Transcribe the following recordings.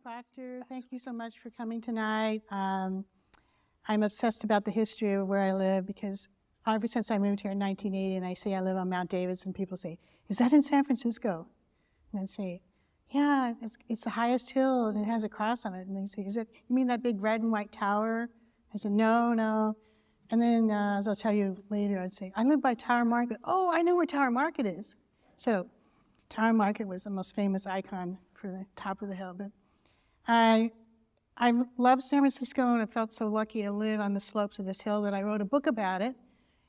Proctor. Thank you so much for coming tonight. I'm obsessed about the history of where I live because ever since I moved here in 1980 and I say I live on Mount Davidson, people say, is that in San Francisco? And I say, yeah, it's the highest hill and it has a cross on it. And they say, you mean that big red and white tower? I said, no. And then, as I'll tell you later, I'd say, I live by Tower Market. Oh, I know where Tower Market is. So Tower Market was the most famous icon for the top of the hill. But I love San Francisco, and I felt so lucky to live on the slopes of this hill that I wrote a book about it.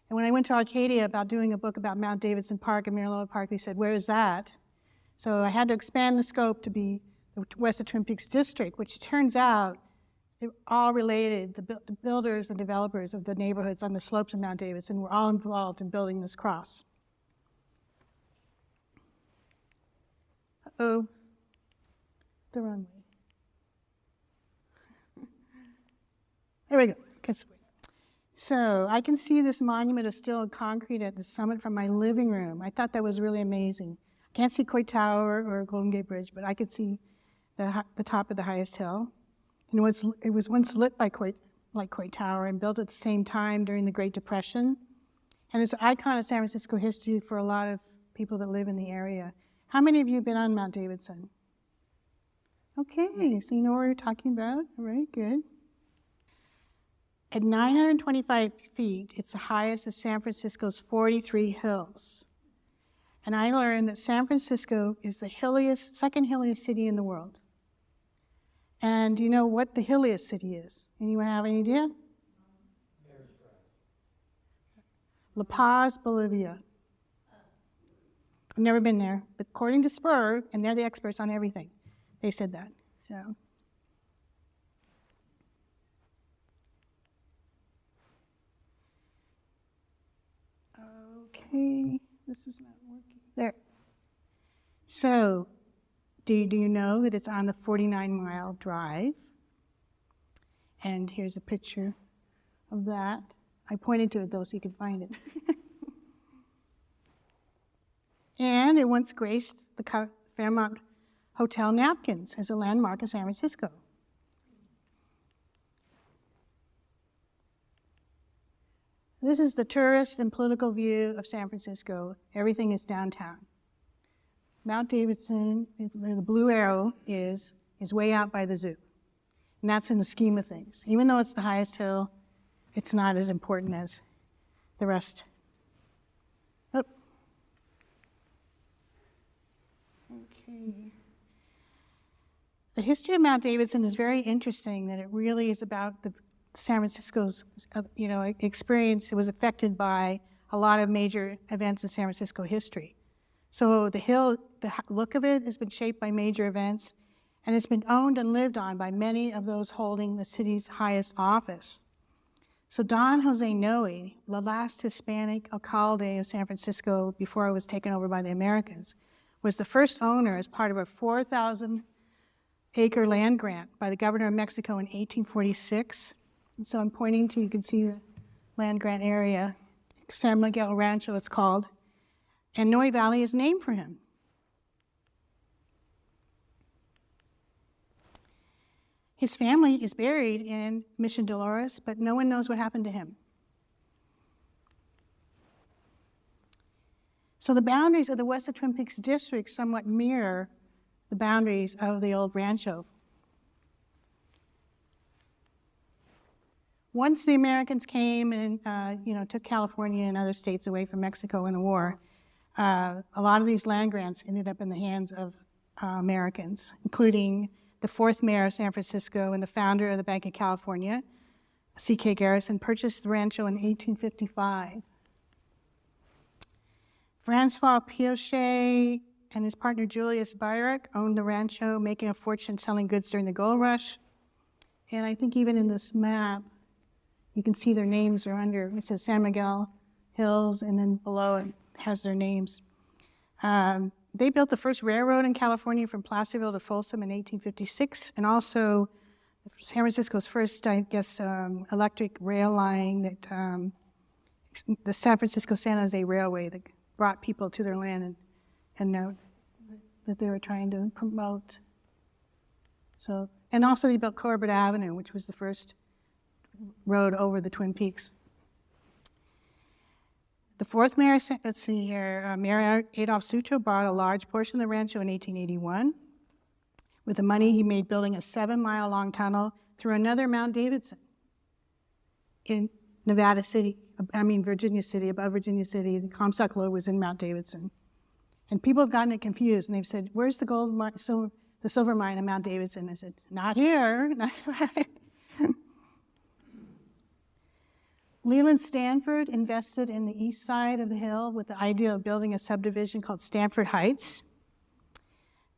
And when I went to Arcadia about doing a book about Mount Davidson Park and Miraloma Park, they said, where is that? So I had to expand the scope to be the West of Twin Peaks District, which turns out they're all related. The builders and developers of the neighborhoods on the slopes of Mount Davidson were all involved in building this cross. Uh-oh, the runway. There we go. So I can see this monument of steel and concrete at the summit from my living room. I thought that was really amazing. I can't see Coit Tower or Golden Gate Bridge, but I could see the top of the highest hill. And it was once lit by Coit Tower and built at the same time during the Great Depression. And it's an icon of San Francisco history for a lot of people that live in the area. How many of you have been on Mount Davidson? Okay, so you know what we're talking about? All right, good. At 925 feet, it's the highest of San Francisco's 43 hills. And I learned that San Francisco is the second hilliest city in the world. And do you know what the hilliest city is? Anyone have any idea? La Paz, Bolivia. I've never been there, but according to Spur, and they're the experts on everything, they said that. So. Okay, this is not working. There. So, do you know that it's on the 49-mile drive? And here's a picture of that. I pointed to it, though, so you could find it. And it once graced the Fairmont Hotel napkins as a landmark of San Francisco. This is the tourist and political view of San Francisco. Everything is downtown. Mount Davidson, where the blue arrow is way out by the zoo. And that's in the scheme of things. Even though it's the highest hill, it's not as important as the rest. Oh. Okay. The history of Mount Davidson is very interesting, that it really is about San Francisco's experience. It was affected by a lot of major events in San Francisco history. So the hill, the look of it has been shaped by major events, and it's been owned and lived on by many of those holding the city's highest office. So Don Jose Noe, the last Hispanic alcalde of San Francisco before it was taken over by the Americans, was the first owner as part of a 4,000-acre land grant by the governor of Mexico in 1846. And so I'm pointing to, you can see the land grant area, San Miguel Rancho it's called, and Noe Valley is named for him. His family is buried in Mission Dolores, but no one knows what happened to him. So the boundaries of the West of Twin Peaks District somewhat mirror the boundaries of the old Rancho. Once the Americans came and took California and other states away from Mexico in the war, a lot of these land grants ended up in the hands of Americans, including the fourth mayor of San Francisco and the founder of the Bank of California, C.K. Garrison, purchased the rancho in 1855. Francois Piochet and his partner Julius Bayrak owned the rancho, making a fortune selling goods during the gold rush. And I think even in this map, you can see their names are under, it says San Miguel Hills, and then below it has their names. They built the first railroad in California from Placerville to Folsom in 1856, and also San Francisco's first, I guess, electric rail line, that the San Francisco-San Jose Railway that brought people to their land and that they were trying to promote. So, and also they built Corbett Avenue, which was the first road over the Twin Peaks. The fourth mayor, let's see here, Mayor Adolph Sutro bought a large portion of the rancho in 1881. With the money he made building a 7-mile-long tunnel through another Mount Davidson in Virginia City, above Virginia City. The Comstock Lode was in Mount Davidson. And people have gotten it confused, and they've said, where's the the silver mine in Mount Davidson? I said, not here. Leland Stanford invested in the east side of the hill with the idea of building a subdivision called Stanford Heights.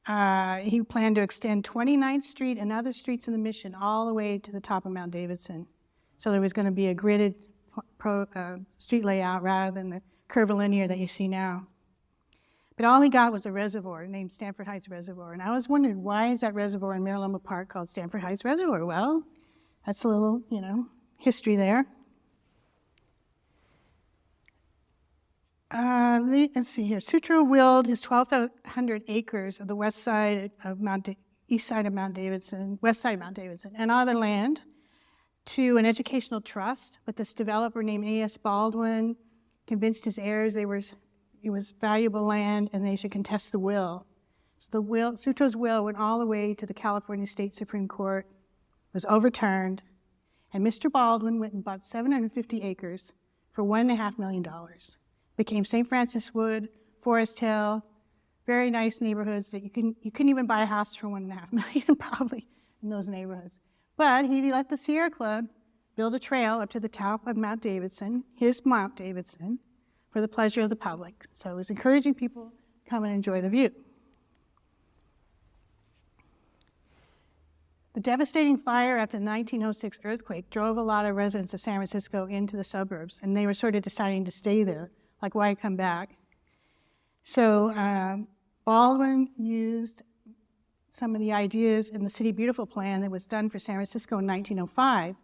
He planned to extend 29th Street and other streets in the Mission all the way to the top of Mount Davidson. So there was going to be a gridded street layout rather than the curvilinear that you see now. But all he got was a reservoir named Stanford Heights Reservoir. And I was wondering, why is that reservoir in Marilima Park called Stanford Heights Reservoir? Well, that's a little, history there. Let's see here. Sutro willed his 1,200 acres of the west side of east side of Mount Davidson, west side of Mount Davidson, and other land to an educational trust. But this developer named A.S. Baldwin convinced his heirs it was valuable land and they should contest the will. So Sutro's will went all the way to the California State Supreme Court, was overturned, and Mr. Baldwin went and bought 750 acres for $1.5 million. Became St. Francis Wood, Forest Hill, very nice neighborhoods that you couldn't even buy a house for $1.5 million probably in those neighborhoods. But he let the Sierra Club build a trail up to the top of Mount Davidson, his Mount Davidson, for the pleasure of the public. So it was encouraging people to come and enjoy the view. The devastating fire after the 1906 earthquake drove a lot of residents of San Francisco into the suburbs, and they were sort of deciding to stay there. Like, why come back? So Baldwin used some of the ideas in the City Beautiful plan that was done for San Francisco in 1905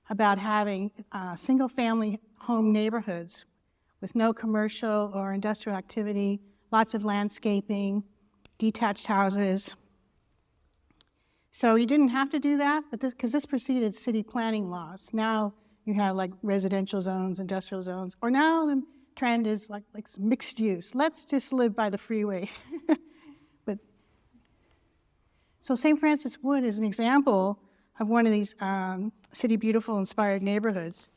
about having single-family home neighborhoods with no commercial or industrial activity, lots of landscaping, detached houses. So he didn't have to do that, but because this preceded city planning laws. Now you have like residential zones, industrial zones, or now the trend is like mixed use. Let's just live by the freeway. So St. Francis Wood is an example of one of these City Beautiful inspired neighborhoods.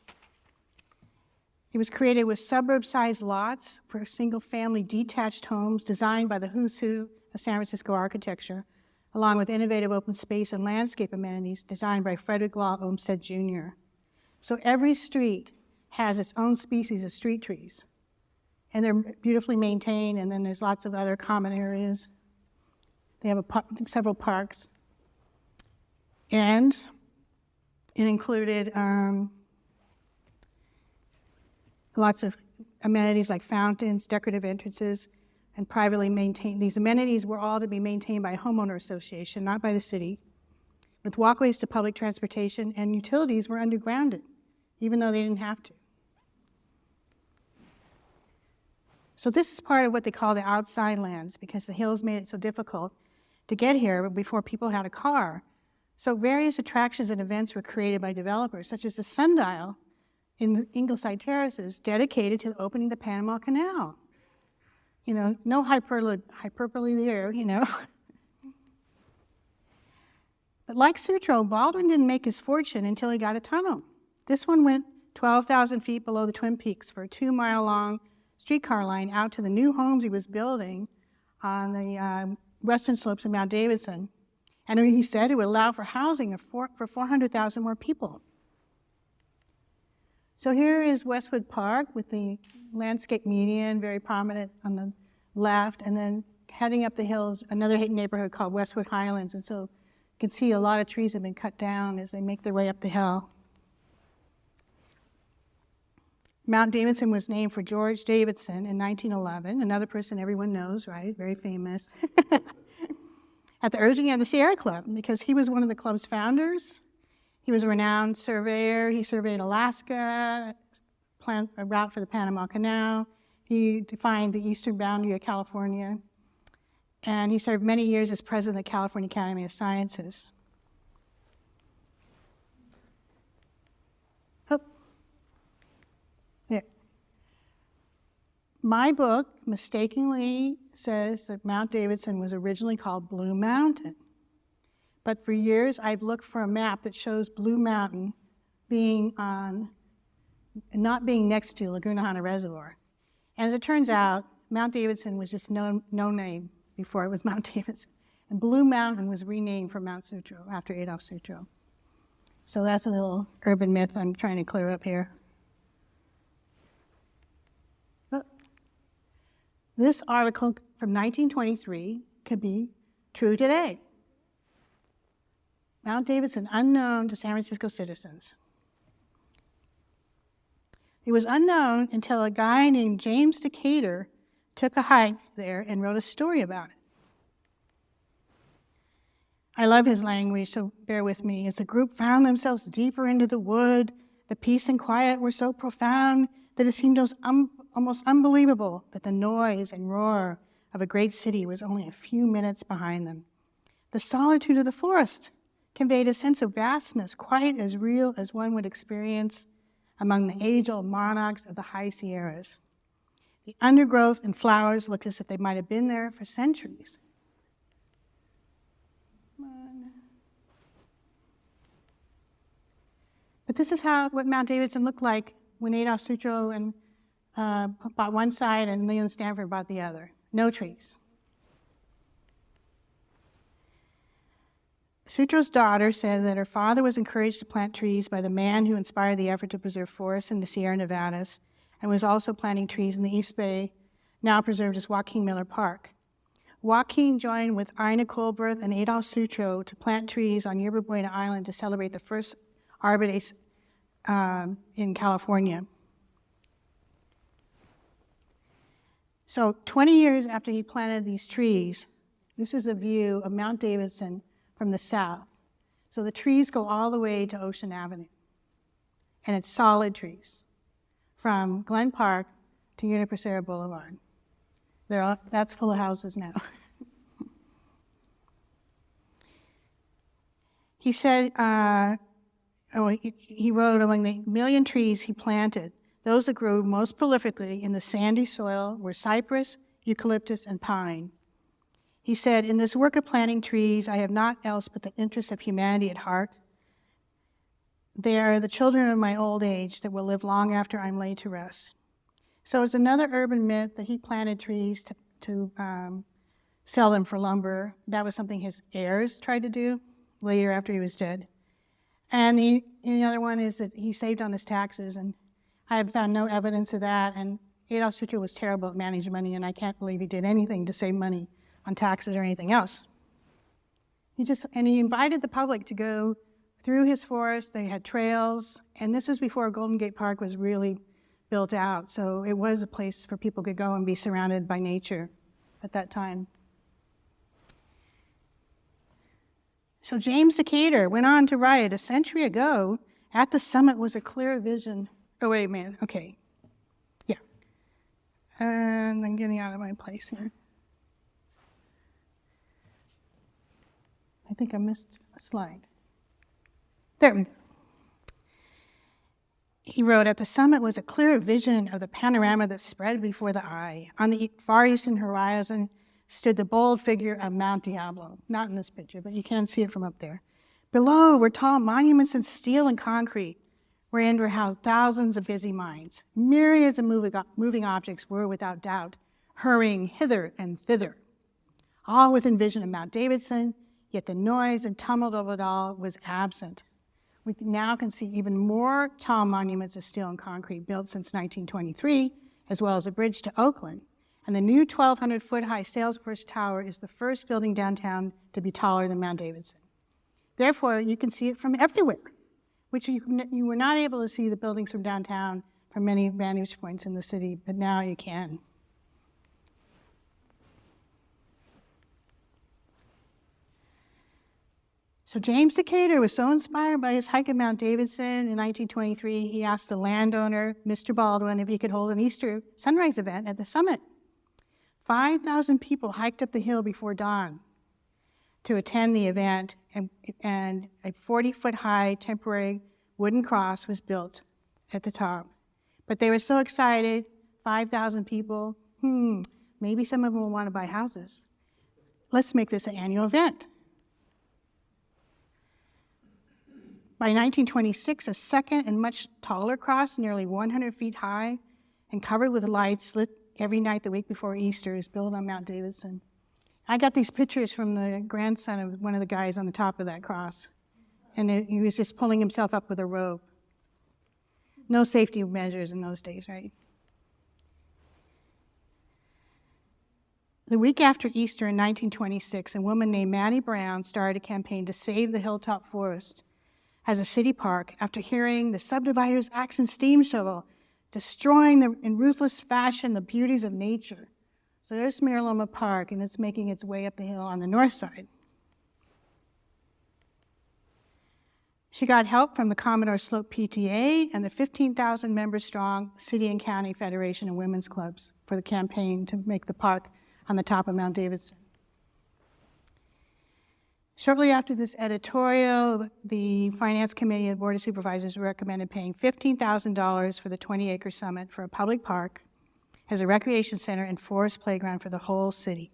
It was created with suburb-sized lots for single-family detached homes designed by the who's who of San Francisco architecture, along with innovative open space and landscape amenities designed by Frederick Law Olmsted Jr. So every street has its own species of street trees, and they're beautifully maintained, and then there's lots of other common areas. They have several parks, and it included lots of amenities like fountains, decorative entrances, and privately maintained. These amenities were all to be maintained by a homeowner association, not by the city, with walkways to public transportation, and utilities were undergrounded, even though they didn't have to. So this is part of what they call the outside lands, because the hills made it so difficult to get here before people had a car. So various attractions and events were created by developers, such as the sundial in the Ingleside Terraces, dedicated to opening the Panama Canal. No hyperbole there, But like Sutro, Baldwin didn't make his fortune until he got a tunnel. This one went 12,000 feet below the Twin Peaks for a 2-mile-long streetcar line out to the new homes he was building on the western slopes of Mount Davidson. And he said it would allow for housing for 400,000 more people. So here is Westwood Park with the landscape median, very prominent on the left, and then heading up the hills, another neighborhood called Westwood Highlands. And so you can see a lot of trees have been cut down as they make their way up the hill. Mount Davidson was named for George Davidson in 1911, another person everyone knows, right? Very famous. At the urging of the Sierra Club, because he was one of the club's founders. He was a renowned surveyor. He surveyed Alaska, planned a route for the Panama Canal. He defined the eastern boundary of California. And he served many years as president of the California Academy of Sciences. Oh. There. My book mistakenly says that Mount Davidson was originally called Blue Mountain. But for years, I've looked for a map that shows Blue Mountain being not being next to Laguna Hanna Reservoir. And as it turns out, Mount Davidson was just no name before it was Mount Davidson. And Blue Mountain was renamed from Mount Sutro after Adolf Sutro. So that's a little urban myth I'm trying to clear up here. But this article from 1923 could be true today. Mount Davidson, unknown to San Francisco citizens. It was unknown until a guy named James Decatur took a hike there and wrote a story about it. I love his language, so bear with me. As the group found themselves deeper into the wood, the peace and quiet were so profound that it seemed almost unbelievable that the noise and roar of a great city was only a few minutes behind them. The solitude of the forest conveyed a sense of vastness quite as real as one would experience among the age-old monarchs of the high Sierras. The undergrowth and flowers looked as if they might have been there for centuries. But this is what Mount Davidson looked like when Adolf Sutro bought one side and Leland Stanford bought the other. No trees. Sutro's daughter said that her father was encouraged to plant trees by the man who inspired the effort to preserve forests in the Sierra Nevadas and was also planting trees in the East Bay, now preserved as Joaquin Miller Park. Joaquin joined with Ina Colberth and Adolf Sutro to plant trees on Yerba Buena Island to celebrate the first Arbor Days in California. So 20 years after he planted these trees, this is a view of Mount Davidson from the south. So the trees go all the way to Ocean Avenue. And it's solid trees from Glen Park to Uniprocera Boulevard. That's full of houses now. He said, he wrote, among the million trees he planted, those that grew most prolifically in the sandy soil were cypress, eucalyptus, and pine. He said, in this work of planting trees, I have not else but the interests of humanity at heart. They are the children of my old age that will live long after I'm laid to rest. So it's another urban myth that he planted trees to sell them for lumber. That was something his heirs tried to do later after he was dead. And the other one is that he saved on his taxes, and I have found no evidence of that. And Adolf Sutro was terrible at managing money, and I can't believe he did anything to save money on taxes or anything else. He invited the public to go through his forest. They had trails, and this was before Golden Gate Park was really built out, so it was a place where people could go and be surrounded by nature at that time. So James Decatur went on to write, a century ago, at the summit was a clear vision. Oh, wait a minute, okay. Yeah. And I'm getting out of my place here. I think I missed a slide. There we go. He wrote, at the summit was a clear vision of the panorama that spread before the eye. On the far eastern horizon stood the bold figure of Mount Diablo. Not in this picture, but you can see it from up there. Below were tall monuments in steel and concrete, wherein were housed thousands of busy minds. Myriads of moving objects were, without doubt, hurrying hither and thither, all within vision of Mount Davidson, yet the noise and tumult of it all was absent. We now can see even more tall monuments of steel and concrete built since 1923, as well as a bridge to Oakland. And the new 1,200-foot-high Salesforce Tower is the first building downtown to be taller than Mount Davidson. Therefore, you can see it from everywhere, which you were not able to see the buildings from downtown from many vantage points in the city, but now you can. So James Decatur was so inspired by his hike at Mount Davidson in 1923, he asked the landowner, Mr. Baldwin, if he could hold an Easter sunrise event at the summit. 5,000 people hiked up the hill before dawn to attend the event, and a 40-foot-high temporary wooden cross was built at the top. But they were so excited, 5,000 people, maybe some of them will want to buy houses. Let's make this an annual event. By 1926, a second and much taller cross, nearly 100 feet high and covered with lights lit every night the week before Easter, is built on Mount Davidson. I got these pictures from the grandson of one of the guys on the top of that cross, and he was just pulling himself up with a rope. No safety measures in those days, right? The week after Easter in 1926, a woman named Mattie Brown started a campaign to save the hilltop forest as a city park after hearing the subdivider's axe and steam shovel destroying in ruthless fashion the beauties of nature. So there's Mariloma Park, and it's making its way up the hill on the north side. She got help from the Commodore Slope PTA and the 15,000 member strong City and County Federation of Women's Clubs for the campaign to make the park on the top of Mount Davidson. Shortly after this editorial, the Finance Committee of the Board of Supervisors recommended paying $15,000 for the 20-acre summit for a public park as a recreation center and forest playground for the whole city.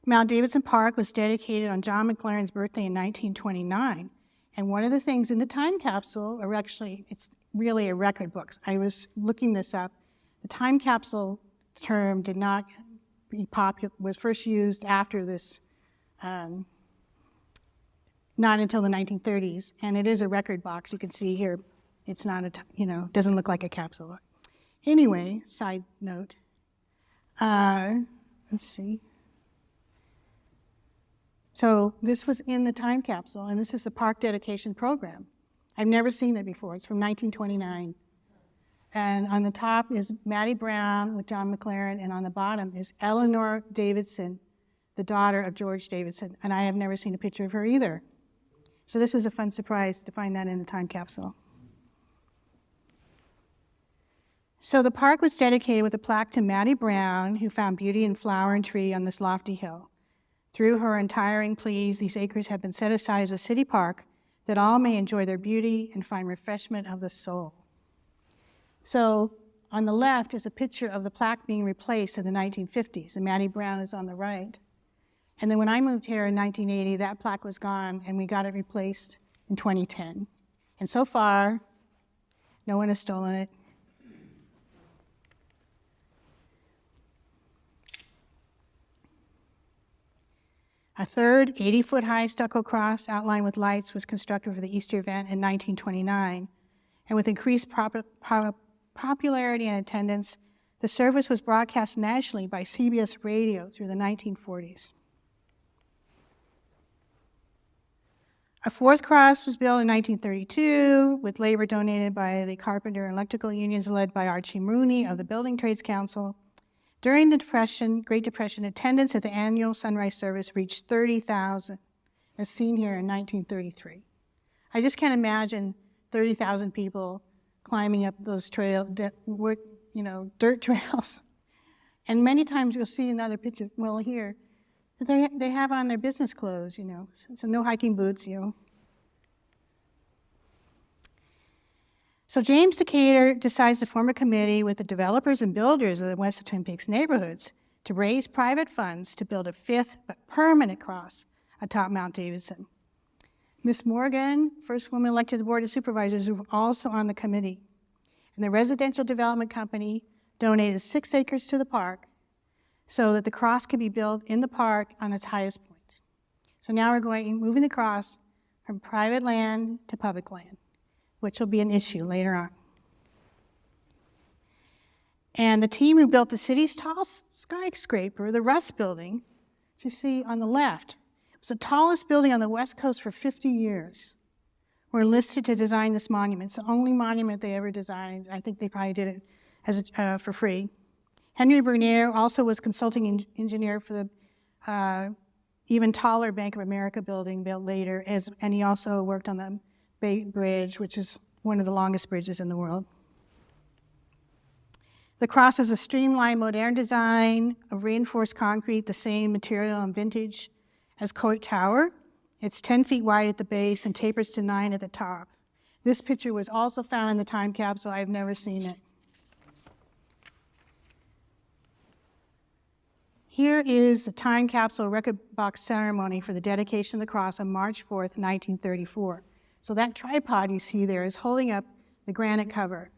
Mount Davidson Park was dedicated on John McLaren's birthday in 1929, and one of the things in the time capsule, or actually it's really a record book. I was looking this up. The time capsule term did not be popular, was first used after this, not until the 1930s, and it is a record box. You can see here, it's not a, doesn't look like a capsule. Anyway, side note, let's see. So this was in the time capsule, and this is the park dedication program. I've never seen it before. It's from 1929. And on the top is Mattie Brown with John McLaren, and on the bottom is Eleanor Davidson, the daughter of George Davidson, and I have never seen a picture of her either. So this was a fun surprise to find that in the time capsule. So the park was dedicated with a plaque to Mattie Brown, who found beauty in flower and tree on this lofty hill. Through her untiring pleas, these acres have been set aside as a city park that all may enjoy their beauty and find refreshment of the soul. So on the left is a picture of the plaque being replaced in the 1950s, and Mattie Brown is on the right. And then when I moved here in 1980, that plaque was gone, and we got it replaced in 2010. And so far, no one has stolen it. A third 80-foot-high stucco cross outlined with lights was constructed for the Easter event in 1929, and with increased popularity and attendance, the service was broadcast nationally by CBS Radio through the 1940s. A fourth cross was built in 1932 with labor donated by the Carpenter and Electrical Unions led by Archie Mooney of the Building Trades Council. During the Great Depression, attendance at the annual sunrise service reached 30,000, as seen here in 1933. I just can't imagine 30,000 people climbing up those dirt trails. And many times you'll see another picture, well here, they have on their business clothes, so no hiking boots, So James Decatur decides to form a committee with the developers and builders of the West Twin Peaks neighborhoods to raise private funds to build a fifth but permanent cross atop Mount Davidson. Miss Morgan, first woman elected to the Board of Supervisors, was also on the committee. And the residential development company donated 6 acres to the park so that the cross could be built in the park on its highest point. So now we're moving the cross from private land to public land, which will be an issue later on. And the team who built the city's tall skyscraper, the Russ Building, which you see on the left, was the tallest building on the West Coast for 50 years. Were enlisted to design this monument. It's the only monument they ever designed. I think they probably did it for free. Henry Bernier also was consulting engineer for the even taller Bank of America building built later, and he also worked on the Bay Bridge, which is one of the longest bridges in the world. The cross is a streamlined, modern design of reinforced concrete, the same material and vintage as Coit Tower. It's 10 feet wide at the base and tapers to 9 at the top. This picture was also found in the time capsule. I've never seen it. Here is the time capsule record box ceremony for the dedication of the cross on March 4th, 1934. So that tripod you see there is holding up the granite cover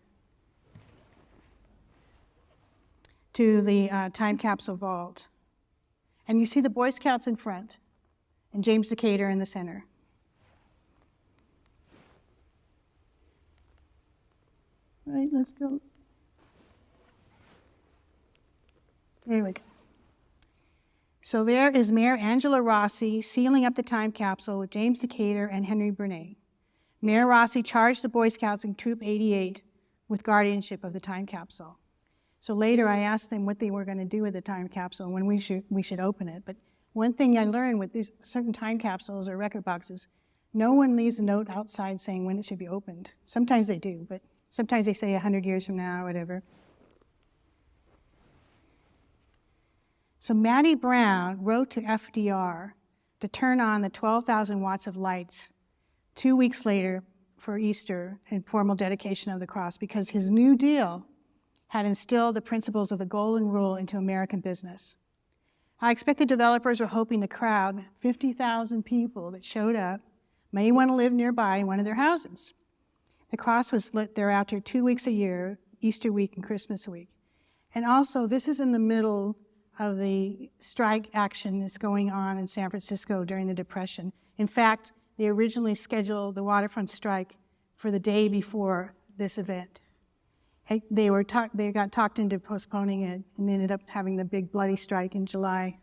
to the time capsule vault. And you see the Boy Scouts in front and James Decatur in the center. All right, let's go. There we go. So there is Mayor Angela Rossi sealing up the time capsule with James Decatur and Henry Burnett. Mayor Rossi charged the Boy Scouts in Troop 88 with guardianship of the time capsule. So later I asked them what they were going to do with the time capsule and when we should open it. But one thing I learned with these certain time capsules or record boxes, no one leaves a note outside saying when it should be opened. Sometimes they do, but sometimes they say 100 years from now or whatever. So Mattie Brown wrote to FDR to turn on the 12,000 watts of lights 2 weeks later for Easter and formal dedication of the cross because his New Deal had instilled the principles of the Golden Rule into American business. I expect the developers were hoping the crowd, 50,000 people that showed up, may want to live nearby in one of their houses. The cross was lit thereafter 2 weeks a year, Easter week and Christmas week. And also, this is in the middle of the strike action that's going on in San Francisco during the Depression. In fact, they originally scheduled the waterfront strike for the day before this event. They got talked into postponing it and ended up having the big bloody strike in July.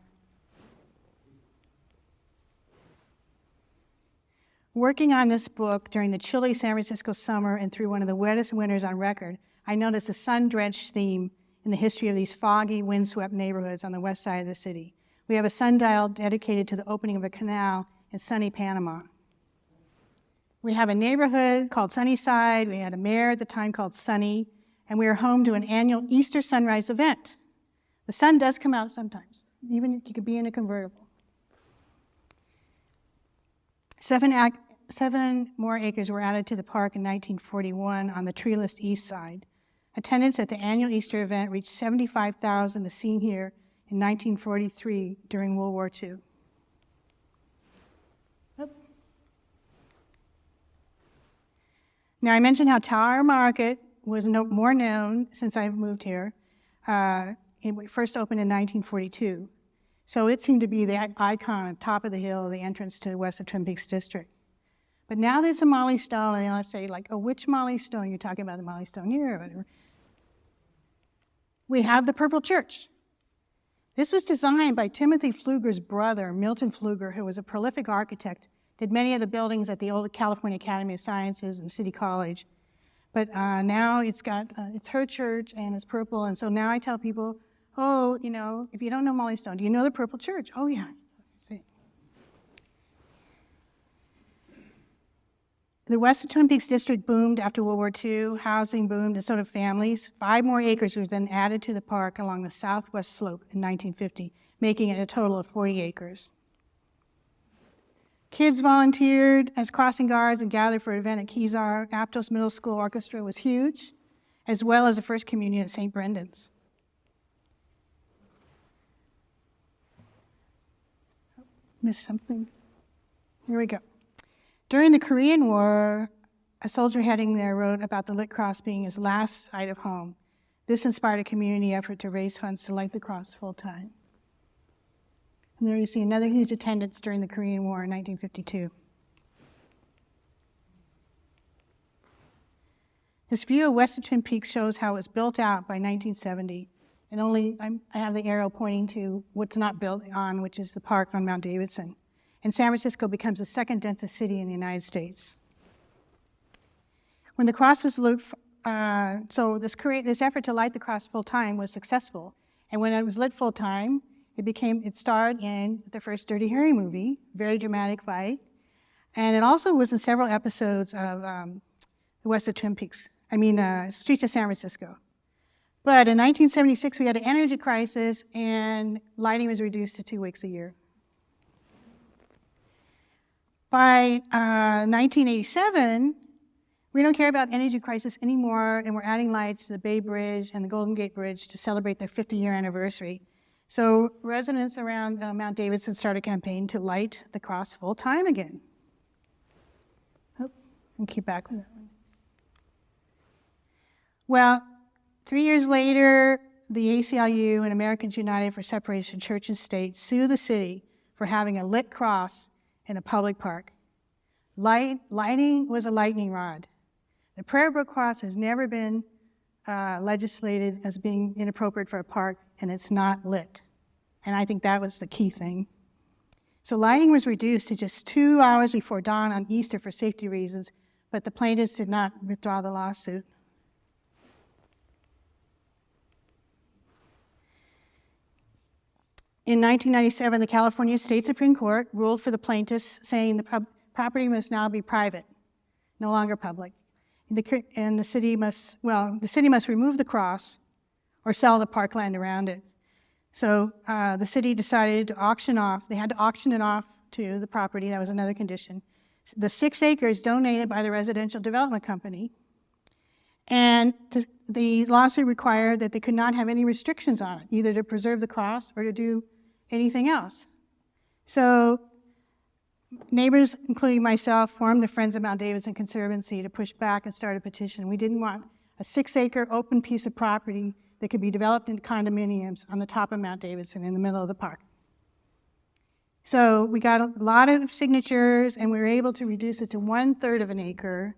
Working on this book during the chilly San Francisco summer and through one of the wettest winters on record, I noticed a sun-drenched theme in the history of these foggy, windswept neighborhoods on the west side of the city. We have a sundial dedicated to the opening of a canal in sunny Panama. We have a neighborhood called Sunnyside. We had a mayor at the time called Sunny, and we are home to an annual Easter sunrise event. The sun does come out sometimes, even if you could be in a convertible. 7 more acres were added to the park in 1941 on the treeless east side. Attendance at the annual Easter event reached 75,000, as seen here in 1943 during World War II. Now, I mentioned how Tower Market was more known since I've moved here. It first opened in 1942. So it seemed to be the icon at top of the hill, the entrance to the west of Twin Peaks District. But now there's a Molly Stone, and they'll say, like, oh, which Molly Stone? You're talking about the Molly Stone here or whatever. We have the Purple Church. This was designed by Timothy Pfluger's brother, Milton Pfluger, who was a prolific architect, did many of the buildings at the old California Academy of Sciences and City College. But now it's her church and it's purple. And so now I tell people, oh, you know, if you don't know Molly Stone, do you know the Purple Church? Oh, yeah. See. The west of Twin Peaks District boomed after World War II. Housing boomed, and so did families. 5 more acres were then added to the park along the southwest slope in 1950, making it a total of 40 acres. Kids volunteered as crossing guards and gathered for an event at Kezar. Aptos Middle School Orchestra was huge, as well as the First Communion at St. Brendan's. Missed something. Here we go. During the Korean War, a soldier heading there wrote about the lit cross being his last sight of home. This inspired a community effort to raise funds to light the cross full time. And there you see another huge attendance during the Korean War in 1952. This view of west of Twin Peaks shows how it was built out by 1970. And I have the arrow pointing to what's not built on, which is the park on Mount Davidson. And San Francisco becomes the second densest city in the United States. When the cross was lit, so this effort to light the cross full time was successful. And when it was lit full time, it starred in the first Dirty Harry movie, very dramatic fight. And it also was in several episodes of the West of Twin Peaks, Streets of San Francisco. But in 1976, we had an energy crisis, and lighting was reduced to 2 weeks a year. By 1987, we don't care about energy crisis anymore, and we're adding lights to the Bay Bridge and the Golden Gate Bridge to celebrate their 50-year anniversary. So residents around Mount Davidson started a campaign to light the cross full time again. Oh, and keep back with that one. Well, 3 years later, the ACLU and Americans United for Separation of Church and State sued the city for having a lit cross in a public park. Lighting was a lightning rod. The Prairie Brook Cross has never been legislated as being inappropriate for a park, and it's not lit. And I think that was the key thing. So lighting was reduced to just 2 hours before dawn on Easter for safety reasons, but the plaintiffs did not withdraw the lawsuit. In 1997, the California State Supreme Court ruled for the plaintiffs, saying the property must now be private, no longer public. And the city must remove the cross or sell the parkland around it. So the city decided to auction off, they had to auction it off to the property, that was another condition. The 6 acres donated by the residential development company, and the lawsuit required that they could not have any restrictions on it, either to preserve the cross or to do anything else. So neighbors, including myself, formed the Friends of Mount Davidson Conservancy to push back and start a petition. We didn't want a 6-acre open piece of property that could be developed into condominiums on the top of Mount Davidson in the middle of the park. So we got a lot of signatures, and we were able to reduce it to 1/3 of an acre,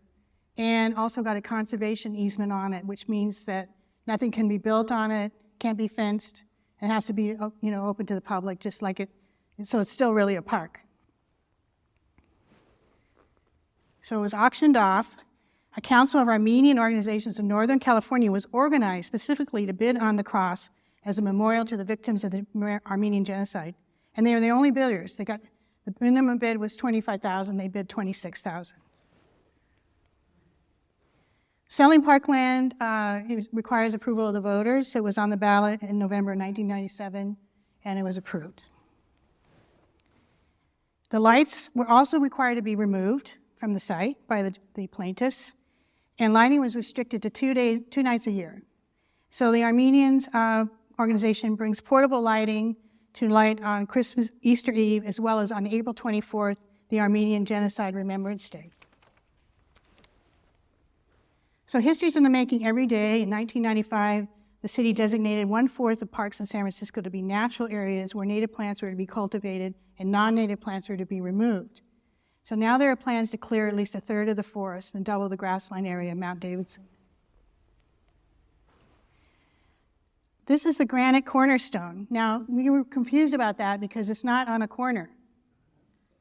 and also got a conservation easement on it, which means that nothing can be built on it, can't be fenced. It has to be, open to the public, just like it. So it's still really a park. So it was auctioned off. A council of Armenian organizations in Northern California was organized specifically to bid on the cross as a memorial to the victims of the Armenian genocide. And they were the only bidders. They got, the minimum bid was $25,000, they bid $26,000. Selling parkland requires approval of the voters. It was on the ballot in November 1997, and it was approved. The lights were also required to be removed from the site by the plaintiffs, and lighting was restricted to 2 nights a year. So the Armenians organization brings portable lighting to light on Christmas, Easter Eve, as well as on April 24th, the Armenian Genocide Remembrance Day. So history's in the making every day. In 1995, the city designated 1/4 of parks in San Francisco to be natural areas where native plants were to be cultivated and non-native plants were to be removed. So now there are plans to clear at least 1/3 of the forest and double the grassland area of Mount Davidson. This is the granite cornerstone. Now, we were confused about that because it's not on a corner,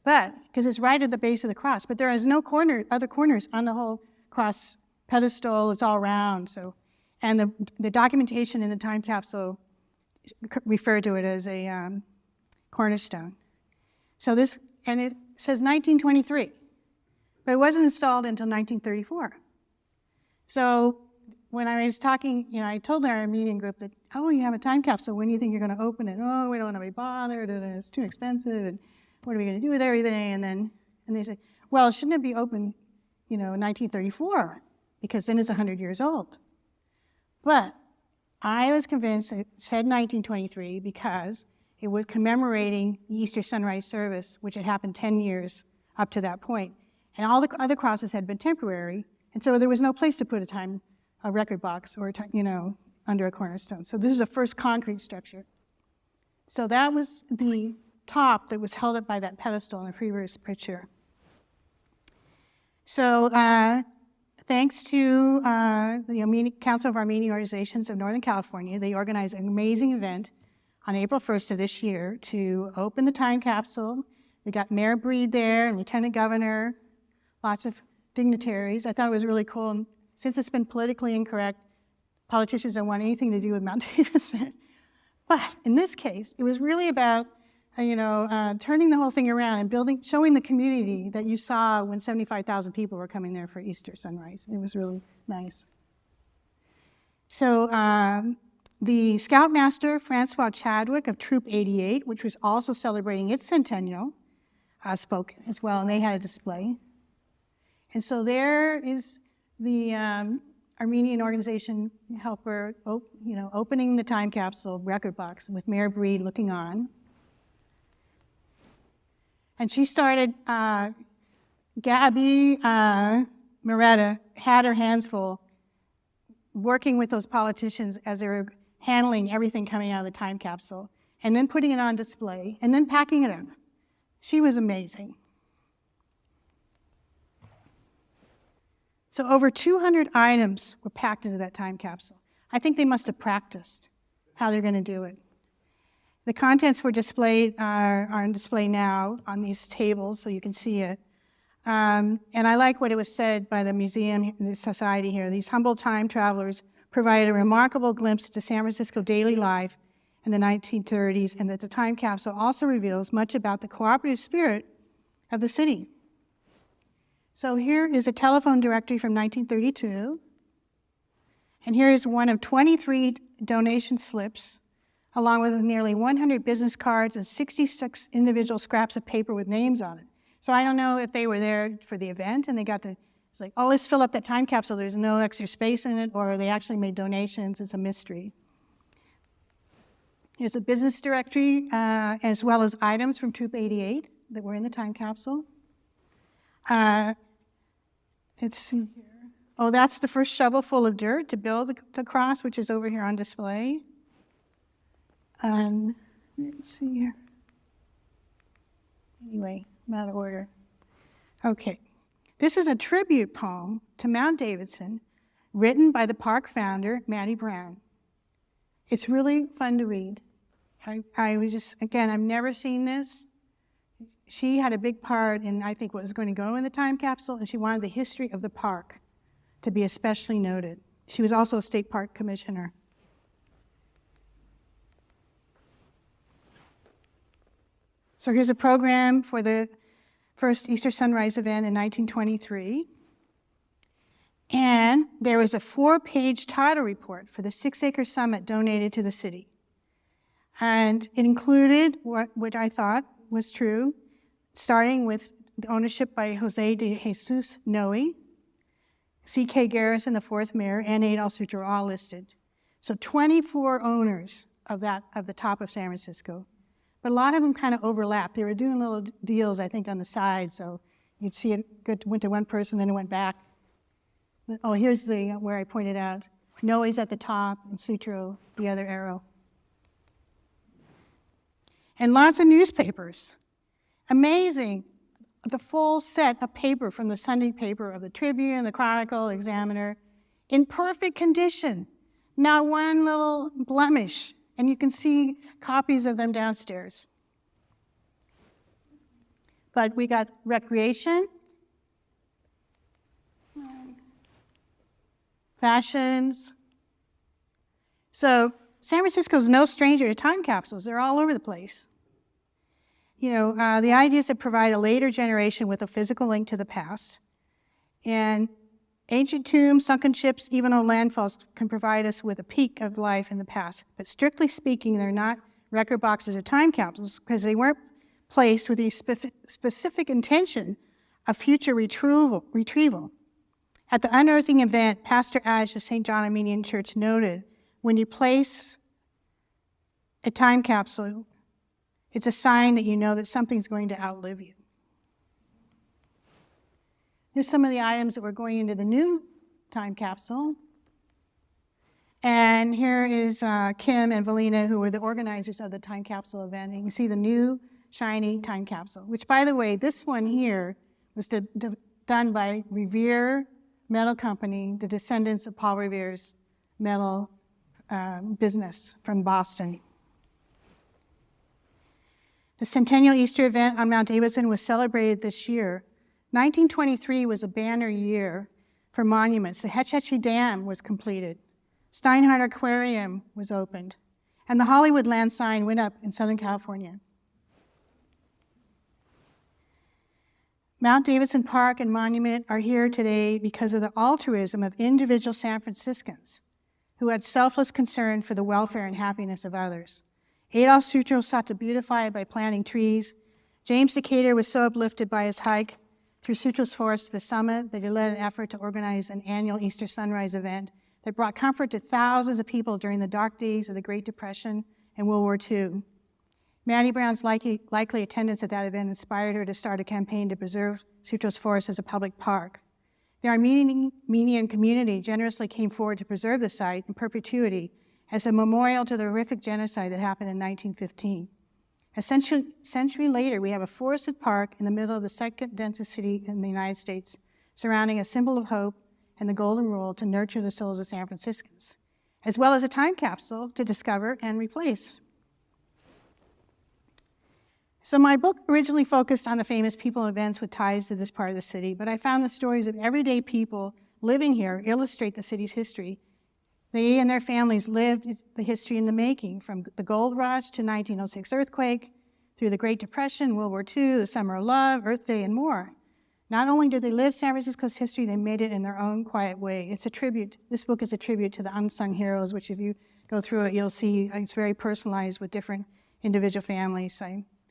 because it's right at the base of the cross. But there is no other corners on the whole cross pedestal. It's all round. So, and the documentation in the time capsule referred to it as a cornerstone. So this, and it says 1923, but it wasn't installed until 1934. So when I was talking, I told our Armenian group that, oh, you have a time capsule. When do you think you're going to open it? Oh, we don't want to be bothered, and it's too expensive, and what are we going to do with everything? And they said, well, shouldn't it be open, in 1934? Because then it's 100 years old. But I was convinced it said 1923 because it was commemorating the Easter sunrise service, which had happened 10 years up to that point. And all the other crosses had been temporary, and so there was no place to put a record box or, under a cornerstone. So this is the first concrete structure. So that was the top that was held up by that pedestal in the previous picture. So thanks to the Council of Armenian Organizations of Northern California, they organized an amazing event on April 1st of this year to open the time capsule. They got Mayor Breed there, and Lieutenant Governor, lots of dignitaries. I thought it was really cool. And since it's been politically incorrect, politicians don't want anything to do with Mount Davidson. But in this case, it was really about turning the whole thing around and showing the community that you saw when 75,000 people were coming there for Easter sunrise. It was really nice. So the Scoutmaster, Francois Chadwick of Troop 88, which was also celebrating its centennial, spoke as well, and they had a display. And so there is the Armenian organization helper, opening the time capsule record box with Mayor Breed looking on. And she started, Gabby Moretta had her hands full working with those politicians as they were handling everything coming out of the time capsule, and then putting it on display, and then packing it up. She was amazing. So over 200 items were packed into that time capsule. I think they must have practiced how they're going to do it. The contents were displayed, are on display now on these tables, so you can see it. And I like what it was said by the museum, the society here. These humble time travelers provided a remarkable glimpse into San Francisco daily life in the 1930s, and that the time capsule also reveals much about the cooperative spirit of the city. So here is a telephone directory from 1932, and here is one of 23 donation slips, along with nearly 100 business cards and 66 individual scraps of paper with names on it. So I don't know if they were there for the event and they got to, it's like, oh, let's fill up that time capsule, there's no extra space in it, or they actually made donations, it's a mystery. Here's a business directory, as well as items from Troop 88 that were in the time capsule. Let's see here. Oh, that's the first shovel full of dirt to build the cross, which is over here on display. Let's see here. Anyway, I'm out of order. Okay. This is a tribute poem to Mount Davidson, written by the park founder, Mattie Brown. It's really fun to read. I was just, again, I've never seen this. She had a big part in, I think, what was going to go in the time capsule, and she wanted the history of the park to be especially noted. She was also a state park commissioner. So here's a program for the first Easter sunrise event in 1923. And there was a 4-page title report for the 6-acre summit donated to the city. And it included what I thought was true, starting with the ownership by Jose de Jesus Noe, C.K. Garrison, the 4th mayor, and Adolf Sutro, all listed. So 24 owners of the top of San Francisco. But a lot of them kind of overlapped. They were doing little deals, I think, on the side. So you'd see it went to one person, then it went back. Oh, here's where I pointed out. Noe's at the top and Sutro, the other arrow. And lots of newspapers. Amazing. The full set of paper from the Sunday paper of the Tribune, the Chronicle, Examiner, in perfect condition. Not one little blemish. And you can see copies of them downstairs. But we got recreation, fashions. So San Francisco's no stranger to time capsules. They're all over the place. You know, the idea is to provide a later generation with a physical link to the past. And ancient tombs, sunken ships, even old landfalls can provide us with a peek of life in the past. But strictly speaking, they're not record boxes or time capsules because they weren't placed with the specific intention of future retrieval. At the unearthing event, Pastor Ash of St. John Armenian Church noted, when you place a time capsule, it's a sign that you know that something's going to outlive you. Here's some of the items that were going into the new time capsule. And here is Kim and Valina, who were the organizers of the time capsule event. And you can see the new shiny time capsule, which, by the way, this one here was done by Revere Metal Company, the descendants of Paul Revere's metal business from Boston. The Centennial Easter event on Mount Davidson was celebrated this year. 1923 was a banner year for monuments. The Hetch Hetchy Dam was completed. Steinhardt Aquarium was opened. And the Hollywood land sign went up in Southern California. Mount Davidson Park and Monument are here today because of the altruism of individual San Franciscans who had selfless concern for the welfare and happiness of others. Adolf Sutro sought to beautify it by planting trees. James Decatur was so uplifted by his hike through Sutro's forest to the summit that he led an effort to organize an annual Easter sunrise event that brought comfort to thousands of people during the dark days of the Great Depression and World War II. Mattie Brown's likely attendance at that event inspired her to start a campaign to preserve Sutro's forest as a public park. The Armenian community generously came forward to preserve the site in perpetuity as a memorial to the horrific genocide that happened in 1915. A century later, we have a forested park in the middle of the second densest city in the United States, surrounding a symbol of hope and the golden rule to nurture the souls of San Franciscans, as well as a time capsule to discover and replace. So my book originally focused on the famous people and events with ties to this part of the city, but I found the stories of everyday people living here illustrate the city's history. They and their families lived the history in the making, from the gold rush to 1906 earthquake, through the Great Depression, World War II, the Summer of Love, Earth Day, and more. Not only did they live San Francisco's history, they made it in their own quiet way. This book is a tribute to the unsung heroes, which if you go through it, you'll see it's very personalized with different individual families.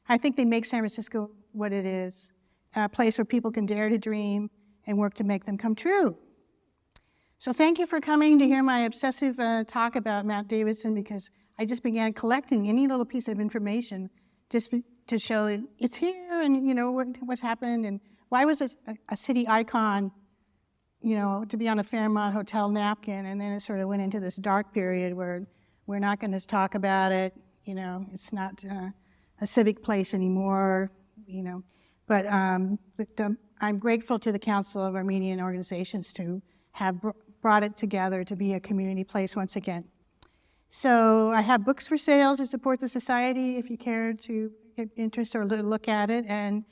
I think they make San Francisco what it is, a place where people can dare to dream and work to make them come true. So thank you for coming to hear my obsessive talk about Mount Davidson, because I just began collecting any little piece of information just to show that it's here and, you know, what's happened and why was this a city icon, you know, to be on a Fairmont Hotel napkin, and then it sort of went into this dark period where we're not going to talk about it, you know, it's not a civic place anymore, you know. But I'm grateful to the Council of Armenian Organizations to have brought it together to be a community place once again. So I have books for sale to support the society if you care to get interest or look at it. And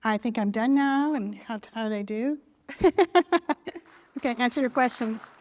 I think I'm done now. And how did I do? Okay, answer your questions.